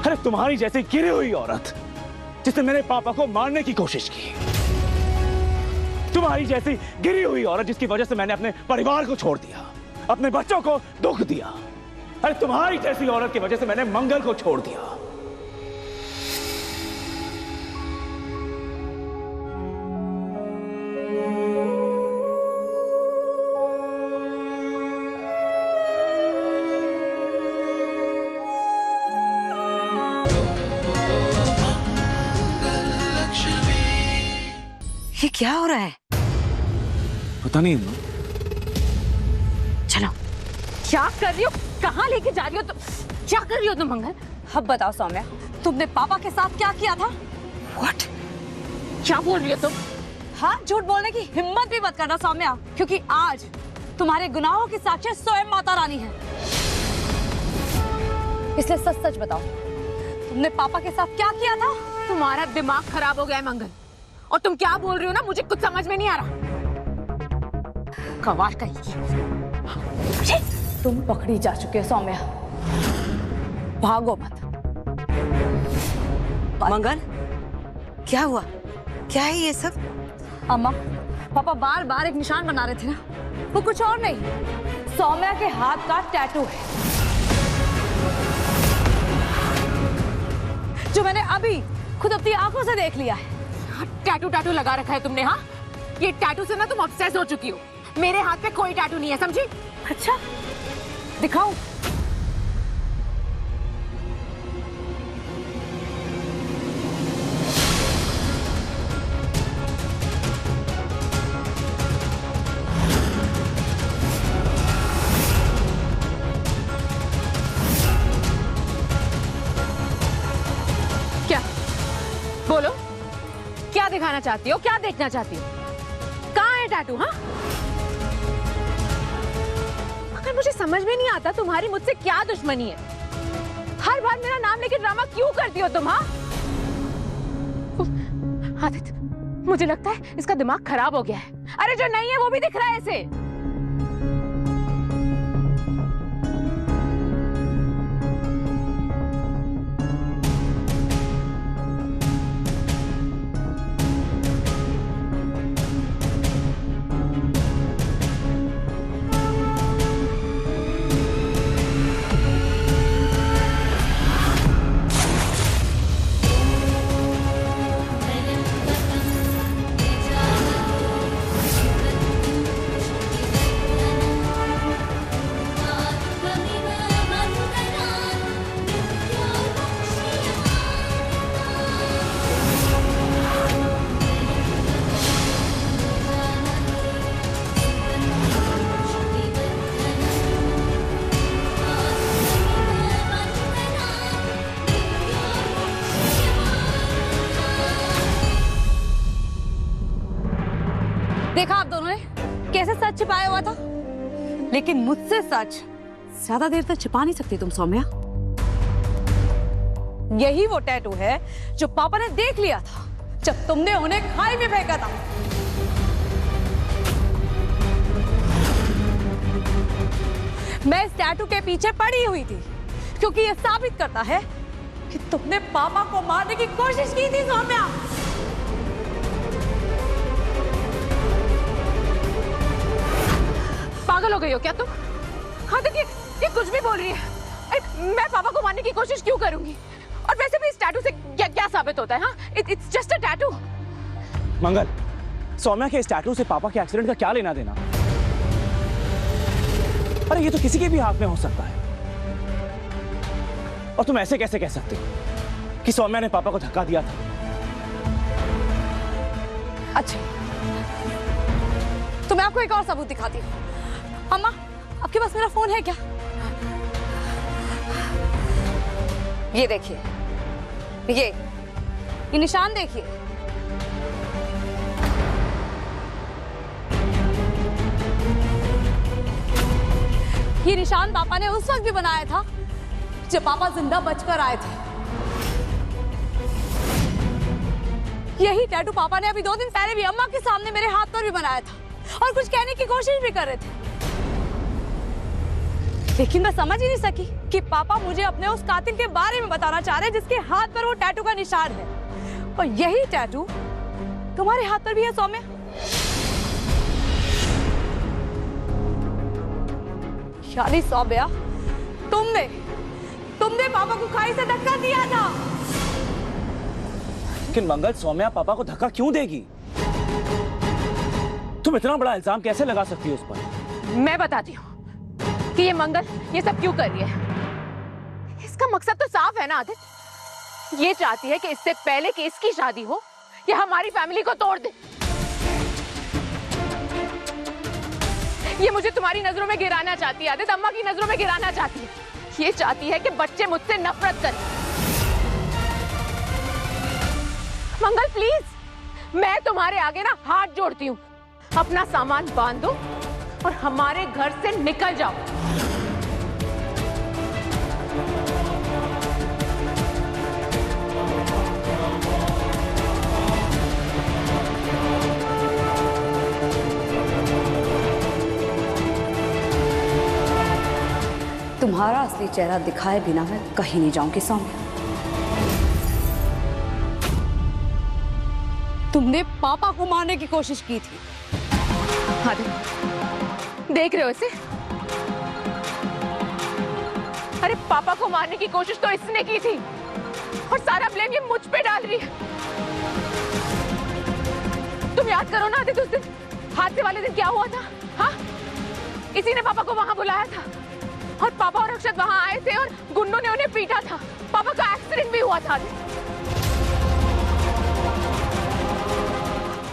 अरे तुम्हारी जैसी गिरी हुई औरत जिसने मेरे पापा को मारने की कोशिश की, तुम्हारी जैसी गिरी हुई औरत जिसकी वजह से मैंने अपने परिवार को छोड़ दिया, अपने बच्चों को दुख दिया। अरे तुम्हारी जैसी औरत की वजह से मैंने मंगल को छोड़ दिया। ये क्या हो रहा है? पता नहीं। चलो। क्या कर रही हो? कहाँ लेके जा रही हो तुम? क्या कर रही हो तुम मंगल? अब बताओ सौम्या, तुमने पापा के साथ क्या किया था? What? क्या बोल रही हो तुम? हाँ, झूठ बोलने की हिम्मत भी मत करना सौम्या, क्योंकि आज तुम्हारे गुनाहों की साक्षी स्वयं माता रानी है। इसलिए सच सच बताओ, तुमने पापा के साथ क्या किया था? तुम्हारा दिमाग खराब हो गया है मंगल, और तुम क्या बोल रही हो ना, मुझे कुछ समझ में नहीं आ रहा। कवार कहीं तुम पकड़ी जा चुके हो सौम्या, भागो मत। मंगल, क्या हुआ? क्या है ये सब? अम्मा, पापा बार बार एक निशान बना रहे थे ना, वो कुछ और नहीं, सौम्या के हाथ का टैटू है, जो मैंने अभी खुद अपनी आंखों से देख लिया है। टैटू टैटू लगा रखा है तुमने? हाँ, ये टैटू से ना तुम ऑब्सेस हो चुकी हो। मेरे हाथ पे कोई टैटू नहीं है, समझी? अच्छा, दिखाओ। क्या? बोलो, क्या दिखाना चाहती हो? क्या देखना चाहती हो? कहाँ है टैटू? हाँ, मगर मुझे समझ में नहीं आता तुम्हारी मुझसे क्या दुश्मनी है। हर बार मेरा नाम लेके ड्रामा क्यों करती हो तुम? हाँ, आदित्य, मुझे लगता है इसका दिमाग खराब हो गया है। अरे जो नहीं है वो भी दिख रहा है इसे। देखा आप दोनों ने कैसे सच छिपाया हुआ था, लेकिन मुझसे सच ज्यादा देर तक छिपा नहीं सकती तुम सौम्या। यही वो टैटू है जो पापा ने देख लिया था जब तुमने उन्हें खाई में फेंका था। मैं इस टैटू के पीछे पड़ी हुई थी क्योंकि यह साबित करता है कि तुमने पापा को मारने की कोशिश की थी सौम्या। पागल हो गई हो क्या तुम? हाँ देखिए, ये कुछ भी बोल रही है। मैं पापा को मारने की कोशिश क्यों करूंगी? और वैसे भी इस टैटू से क्या क्या साबित होता है? हाँ, इट्स जस्ट अ टैटू। मंगल, सौम्या के इस टैटू से पापा के एक्सीडेंट का क्या लेना देना? अरे ये तो किसी के भी हाथ में हो सकता है। और तुम ऐसे कैसे कह सकते हो कि सौम्या ने पापा को धक्का दिया था? अच्छा, तो मैं आपको एक और सबूत दिखाती हूँ। अम्मा, आपके पास मेरा फोन है क्या? ये देखिए, ये निशान देखिए। ये निशान पापा ने उस वक्त भी बनाया था जब पापा जिंदा बचकर आए थे। यही टैटू पापा ने अभी 2 दिन पहले भी अम्मा के सामने मेरे हाथ पर भी बनाया था और कुछ कहने की कोशिश भी कर रहे थे। लेकिन मैं समझ ही नहीं सकी कि पापा मुझे अपने उस कातिल के बारे में बताना चाह रहे हैं जिसके हाथ पर वो टैटू का निशान है, और यही टैटू तुम्हारे हाथ पर भी है सौम्या। यानी सौम्या, तुमने पापा को खाई से धक्का दिया था। लेकिन मंगल, सौम्या पापा को धक्का क्यों देगी? तुम इतना बड़ा इल्जाम कैसे लगा सकती हो उस पर? मैं बताती हूँ कि ये मंगल ये सब क्यों कर रही है। इसका मकसद तो साफ है ना आदित्य, ये चाहती है कि इससे पहले कि इसकी शादी हो ये हमारी फैमिली को तोड़ दे। ये मुझे तुम्हारी नजरों में गिराना चाहती है आदित्य, अम्मा की नजरों में गिराना चाहती है। ये चाहती है कि बच्चे मुझसे नफरत करें। मंगल प्लीज, मैं तुम्हारे आगे ना हाथ जोड़ती हूँ, अपना सामान बांध दो और हमारे घर से निकल जाओ। तुम्हारा असली चेहरा दिखाए बिना मैं कहीं नहीं जाऊंगी सौम्या। तुमने पापा को मारने की कोशिश की थी। देख रहे हो इसे? अरे पापा को मारने की कोशिश तो इसने की थी और सारा ब्लेम ये मुझ पे डाल रही है। तुम याद करो ना आदित्य, उस दिन हादसे वाले दिन क्या हुआ था? हाँ, इसी ने पापा को वहां बुलाया था और पापा और अक्षत वहां आए थे और गुंडों ने उन्हें पीटा था। पापा का एक्सीडेंट भी हुआ था।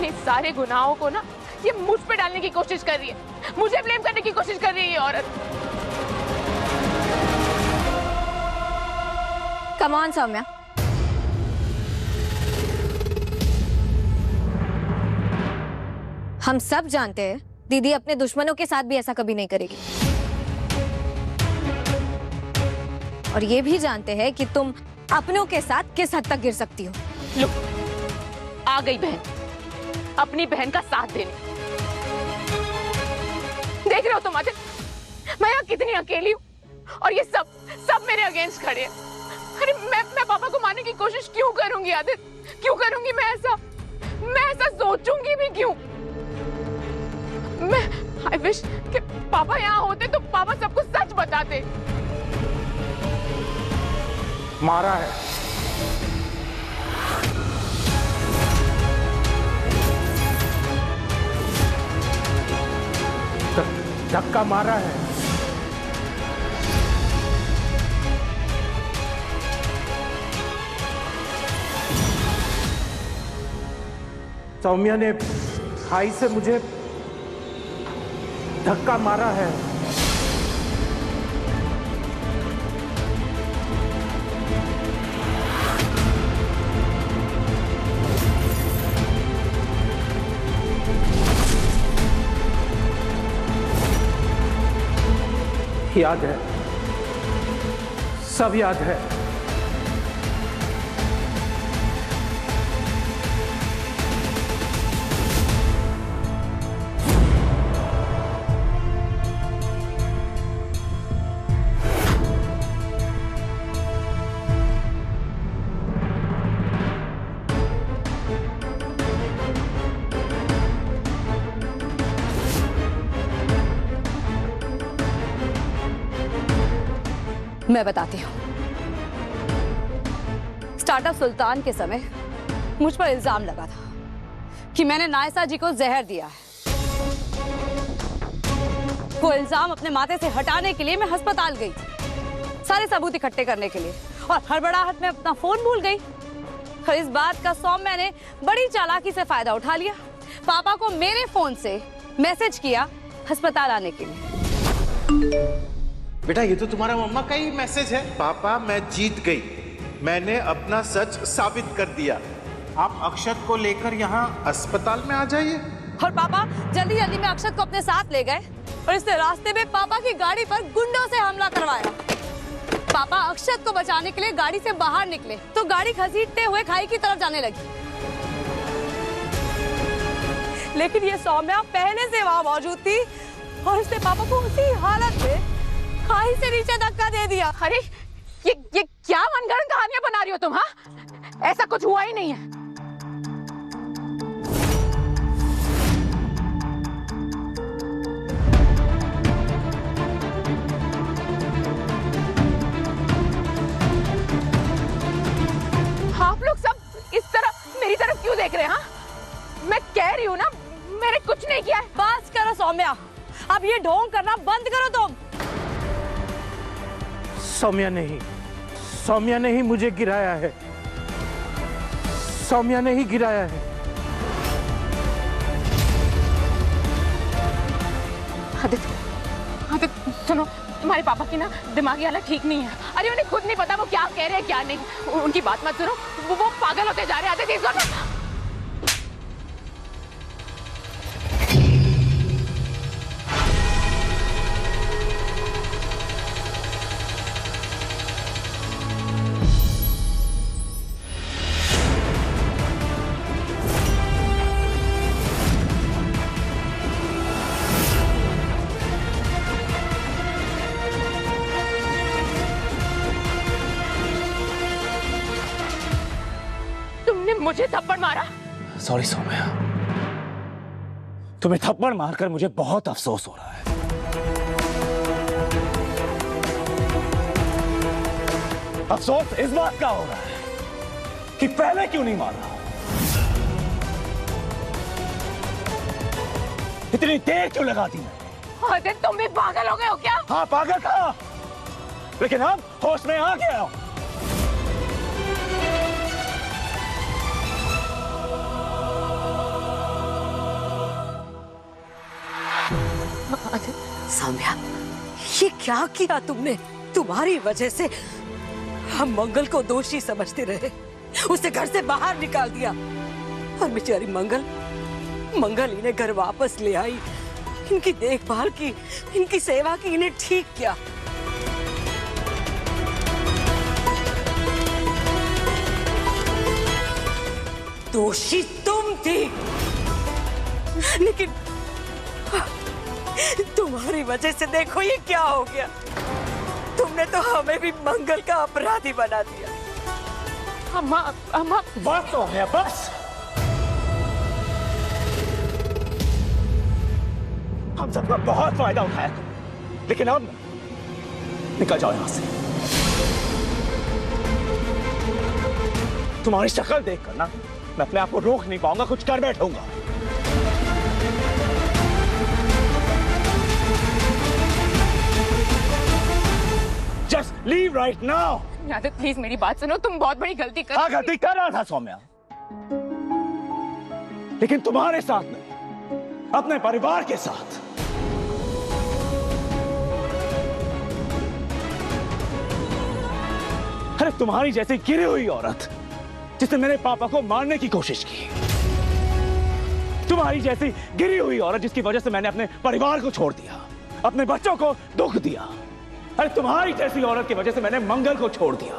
ये सारे गुनाहों को ना ये मुझ पे डालने की कोशिश कर रही है, मुझे ब्लेम करने की कोशिश कर रही है ये औरत। कम ऑन सौम्या, हम सब जानते हैं दीदी अपने दुश्मनों के साथ भी ऐसा कभी नहीं करेगी, और ये भी जानते हैं कि तुम अपनों के साथ किस हद तक गिर सकती हो। लो, आ गई बहन अपनी बहन का साथ देने। देख रहे हो तुम आदित्य, मैं यहाँ कितनी अकेली हूँ और ये सब मेरे अगेंस्ट खड़े हैं। अरे मैं पापा को मारने की कोशिश क्यों करूंगी आदित्य? क्यों करूंगी मैं ऐसा सोचूंगी भी क्यों? मैं आई विश कि पापा यहाँ होते तो पापा सबको सच बताते। मारा है, धक्का मारा है। सौम्या ने खाई से मुझे धक्का मारा है। याद है, सब याद है। मैं बताती हूँ। स्टार्टअप सुल्तान के समय मुझ पर इल्जाम लगा था कि मैंने नायसा जी को जहर दिया है। वो इल्जाम अपने माथे से हटाने के लिए मैं अस्पताल गई थी, सारे सबूत इकट्ठे करने के लिए, और हड़बड़ाहट में अपना फोन भूल गई। और इस बात का सौम्या ने बड़ी चालाकी से फायदा उठा लिया। पापा को मेरे फोन से मैसेज किया अस्पताल आने के लिए। बेटा, ये तो तुम्हारा मम्मा का ही मैसेज है। पापा, मैं जीत गई, मैंने अपना सच साबित कर दिया। आप अक्षत को लेकर यहाँ अस्पताल में आ जाइए। और पापा जल्दी जल्दी में अक्षत को अपने साथ ले गए और इसने रास्ते में पापा की गाड़ी पर गुंडों से हमला करवाया। पापा अक्षत को बचाने के लिए गाड़ी से बाहर निकले तो गाड़ी घसीटते हुए खाई की तरफ जाने लगी, लेकिन ये सौम्या पहले से वहां मौजूद थी और इसने पापा को उसी हालत में खाई से नीचे धक्का दे दिया। अरे ये क्या मनगढ़ंत कहानियां बना रही हो तुम? हाँ, ऐसा कुछ हुआ ही नहीं है। आप लोग सब इस तरह मेरी तरफ क्यों देख रहे हैं? हाँ, मैं कह रही हूँ ना, मैंने कुछ नहीं किया है। बस करो सौम्या, अब ये ढोंग करना बंद करो तुम। सौम्या ने ही मुझे गिराया है। सौम्या ने ही गिराया है। आदित्य सुनो, तुम्हारे पापा की ना दिमागी हालत ठीक नहीं है। अरे उन्हें खुद नहीं पता वो क्या कह रहे हैं क्या नहीं। उनकी बात मत सुनो, वो पागल होते जा रहे हैं। आदित्य इस बार मुझे थप्पड़ मारा। सॉरी सौम्या, तुम्हें थप्पड़ मारकर मुझे बहुत अफसोस हो रहा है। अफसोस इस बात का हो रहा है कि पहले क्यों नहीं मारा। इतनी देर क्यों लगा दी? आदित्य तुम भी पागल हो गए हो क्या? हाँ पागल था, लेकिन अब होश में आ गया हूं। सौम्या, ये क्या किया तुमने? तुम्हारी वजह से हम मंगल को दोषी समझते रहे, उसे घर से बाहर निकाल दिया और बेचारी मंगल इन्हें घर वापस ले आई, इनकी देखभाल की, इनकी सेवा की, इन्हें ठीक किया। दोषी तुम थी, लेकिन तुम्हारी वजह से देखो ये क्या हो गया। तुमने तो हमें भी मंगल का अपराधी बना दिया। अम्मा बस हो गया, बस। हम सबका बहुत फायदा उठाया, लेकिन अब निकल जाओ यहां से। तुम्हारी शक्ल देखकर ना मैं अपने आप को रोक नहीं पाऊंगा, कुछ कर बैठूंगा। Just leave right now. Aditya please मेरी बात सुनो, तुम बहुत बड़ी गलती कर। हाँ गलती कर रहा था सौम्या, लेकिन तुम्हारे साथ नहीं, अपने परिवार के साथ। अरे तुम्हारी जैसी गिरी हुई औरत जिसने मेरे पापा को मारने की कोशिश की, तुम्हारी जैसी गिरी हुई औरत जिसकी वजह से मैंने अपने परिवार को छोड़ दिया, अपने बच्चों को दुख दिया। अरे तुम्हारी जैसी औरत की वजह से मैंने मंगल को छोड़ दिया।